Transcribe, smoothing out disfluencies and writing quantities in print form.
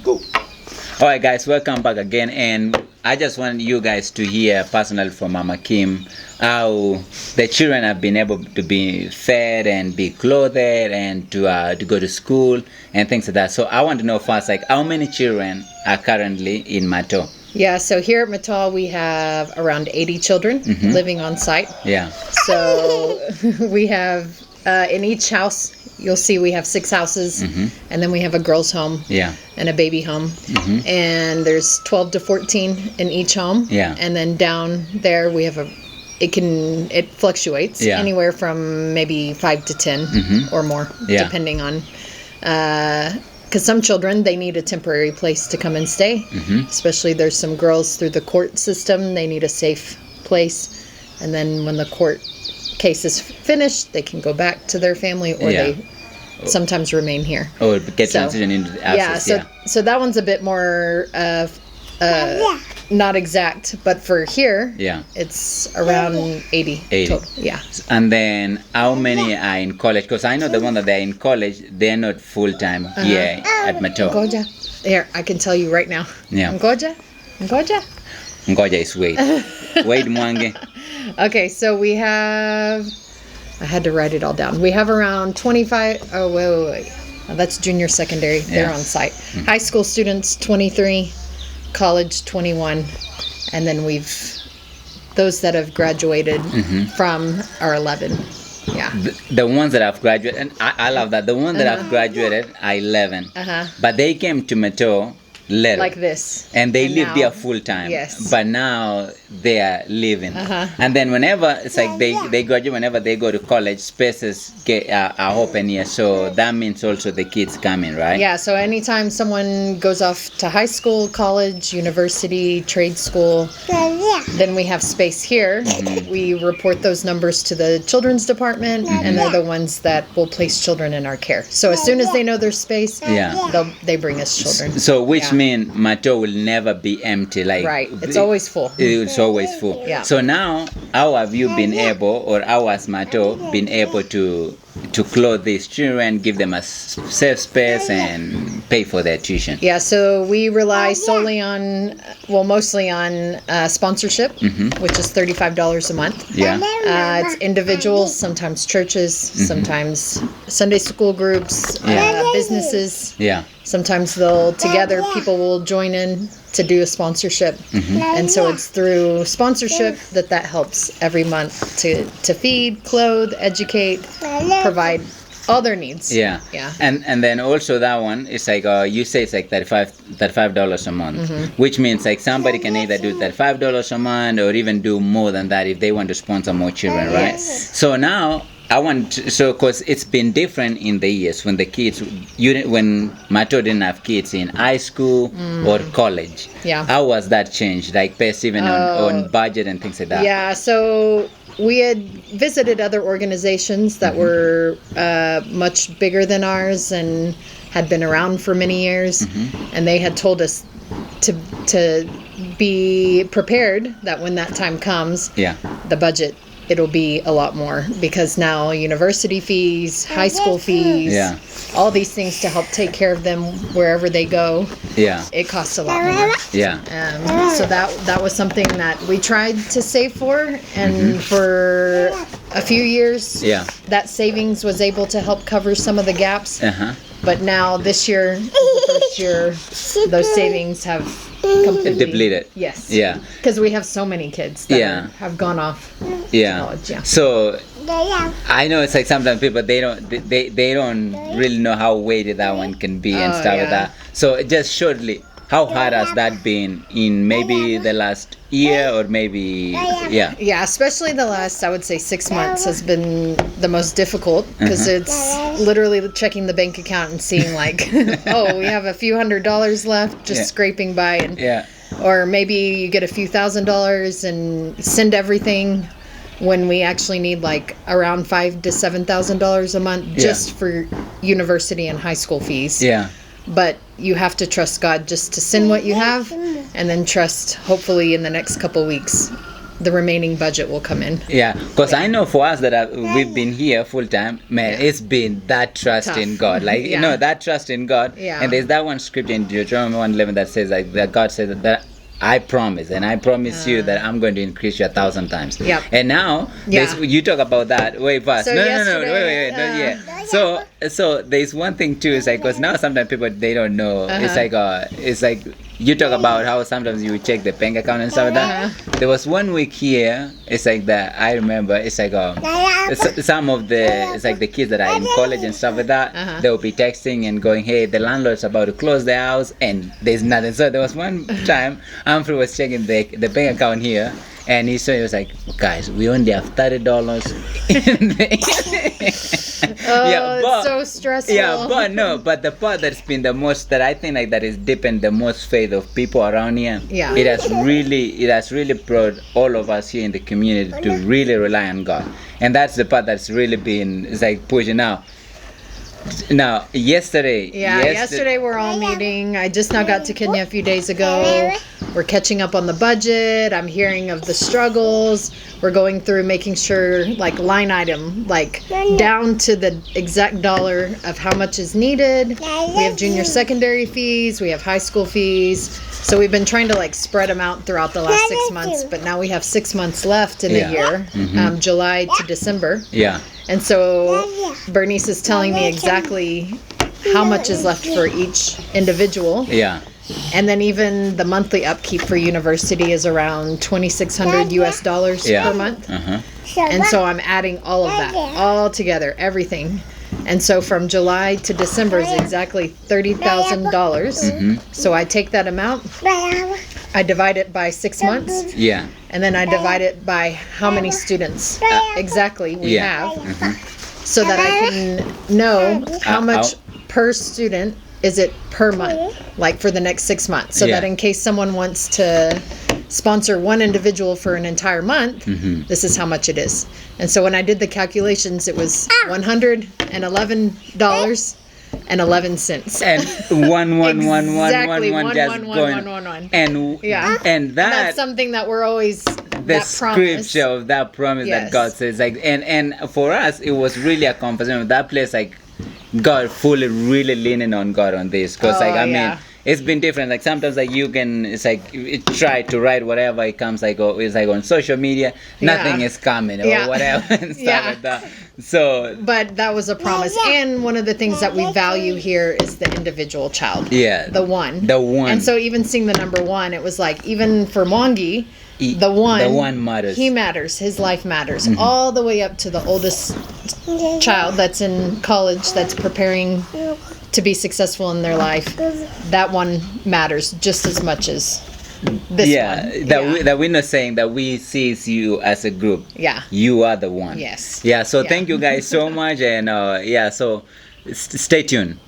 Go. All right, guys, welcome back again. And I just want you guys to hear personally from Mama Kim how the children have been able to be fed and be clothed and to go to school and things like that. So I want to know first, like, how many children are currently in Mattaw? Yeah, so here at Mattaw we have around 80 children living on site. Yeah. So we have in each house, you'll see we have 6 houses, and then we have a girls' home and a baby home. And there's 12 to 14 in each home. Yeah. And then down there we have it fluctuates anywhere from maybe 5 to 10 or more, depending on, because some children, they need a temporary place to come and stay. Especially there's some girls through the court system, they need a safe place. And then when the court case is finished, they can go back to their family, or they sometimes remain here. Or get transitioned into the access. So that one's a bit more not exact, but for here, it's around 80 total. Yeah. And then how many are in college? Because I know the one that they're in college, they're not full-time here at Mattaw. Ngoja. Here, I can tell you right now. Yeah. Ngoja is wait. Wait, Mwange. Okay, so we have, I had to write it all down. We have around 25, oh, wait. Oh, that's junior secondary. They're on site. High school students, 23, college, 21. And then those that have graduated from are 11. Yeah. The ones that have graduated, and I love that. The ones that have graduated are 11. But they came to Mattaw little. Like this. And they live there full time. Yes. But now they are living. And then whenever, it's like they graduate, whenever they go to college, spaces are open here. So that means also the kids coming, right? Yeah, so anytime someone goes off to high school, college, university, trade school, then we have space here. We report those numbers to the children's department, and they're the ones that will place children in our care. So as soon as they know there's space, they bring us children. So which means Mattaw will never be empty. Like, right, it's always full. It's always full. Yeah. So now, how have you been able, or how has Mattaw been able to clothe these children, give them a safe space, and pay for their tuition? Yeah, so we rely solely on, mostly on sponsorship, which is $35 a month. Yeah. It's individuals, sometimes churches, sometimes Sunday school groups, businesses. Yeah. Sometimes people will join in to do a sponsorship. And so it's through sponsorship that helps every month to feed, clothe, educate, provide all their needs. Yeah. And then also that one is like you say it's like $35 a month, which means like somebody can either do $35 a month or even do more than that if they want to sponsor more children, right? Yes. So now because it's been different in the years when when Mattaw didn't have kids in high school or college. Yeah. How was that changed? Like based even on budget and things like that? Yeah, so we had visited other organizations that were much bigger than ours and had been around for many years, and they had told us to be prepared that when that time comes, the budget, it'll be a lot more, because now university fees, high school fees, all these things to help take care of them wherever they go, it costs a lot more. So that was something that we tried to save for, and for a few years, that savings was able to help cover some of the gaps. But now this year, the first year, those savings have completely depleted. Yes. Yeah. Because we have so many kids that have gone off to college. Yeah. So I know it's like sometimes people they don't really know how weighty that one can be and stuff like that. So just shortly, how hard has that been in maybe the last year or maybe Yeah, especially the last, I would say, 6 months has been the most difficult, because it's literally checking the bank account and seeing like, oh, we have a few $100s left, just scraping by, and or maybe you get a few $1,000s and send everything when we actually need like around $5,000 to $7,000 a month just for university and high school fees. But you have to trust God just to send what you have, and then trust, hopefully in the next couple weeks, the remaining budget will come in. Yeah, because I know for us that we've been here full time, man, it's been that trust Tough. in God. Like, you know, that trust in God. Yeah. And there's that one scripture in Deuteronomy 1:11 that says, like, that God said that I promise, and I promise you that I'm going to increase you 1,000 times. Yep. And now, Yeah. you talk about that way fast. So no, yesterday, wait, no, yeah. So there's one thing too, it's like, because now sometimes people, they don't know. It's like, you talk about how sometimes you check the bank account and stuff like that. There was 1 week here, it's like that, I remember, it's like, some of the, it's like the kids that are in college and stuff like that, they'll be texting and going, hey, the landlord's about to close their house, and there's nothing. So there was one time, Humphrey was checking the bank account here, and he was like, guys, we only have $30 in It's so stressful. Yeah, but the part that's been the most, that I think like that is deepened the most faith of people around here. Yeah. It has really brought all of us here in the community to really rely on God. And that's the part that's really been, it's like pushing out. Now, yesterday we're all meeting. I just now got to Kenya a few days ago. We're catching up on the budget. I'm hearing of the struggles. We're going through making sure, like, line item, like down to the exact dollar of how much is needed. We have junior secondary fees. We have high school fees. So we've been trying to, like, spread them out throughout the last 6 months. But now we have 6 months left in the year, July to December. Yeah. And so Bernice is telling me exactly how much is left for each individual. Yeah. And then even the monthly upkeep for university is around $2,600 US per month. And so I'm adding all of that all together, everything. And so from July to December is exactly $30,000. So I take that amount, I divide it by 6 months. Yeah. And then I divide it by how many students exactly we have, so that I can know how much per student is it per month, like for the next 6 months, so that in case someone wants to sponsor one individual for an entire month, this is how much it is. And so when I did the calculations, it was $111.11. And and that's something that we're always, the scripture of that promise that God says, like, and for us it was really a conversation of that place, like God fully really leaning on God on this, because I mean, it's been different. Like sometimes, like you can, it's like you try to write whatever it comes, like it's like on social media, nothing is coming or whatever and stuff like that. So, but that was a promise, and one of the things that we value here is the individual child. The one. And so even seeing the number one, it was like, even for Mwangi, the one matters. He matters. His life matters, all the way up to the oldest child that's in college, that's preparing to be successful in their life. That one matters just as much as this one. That we're not saying that we see you as a group. You are the one. Yes. So thank you guys so much, and so stay tuned.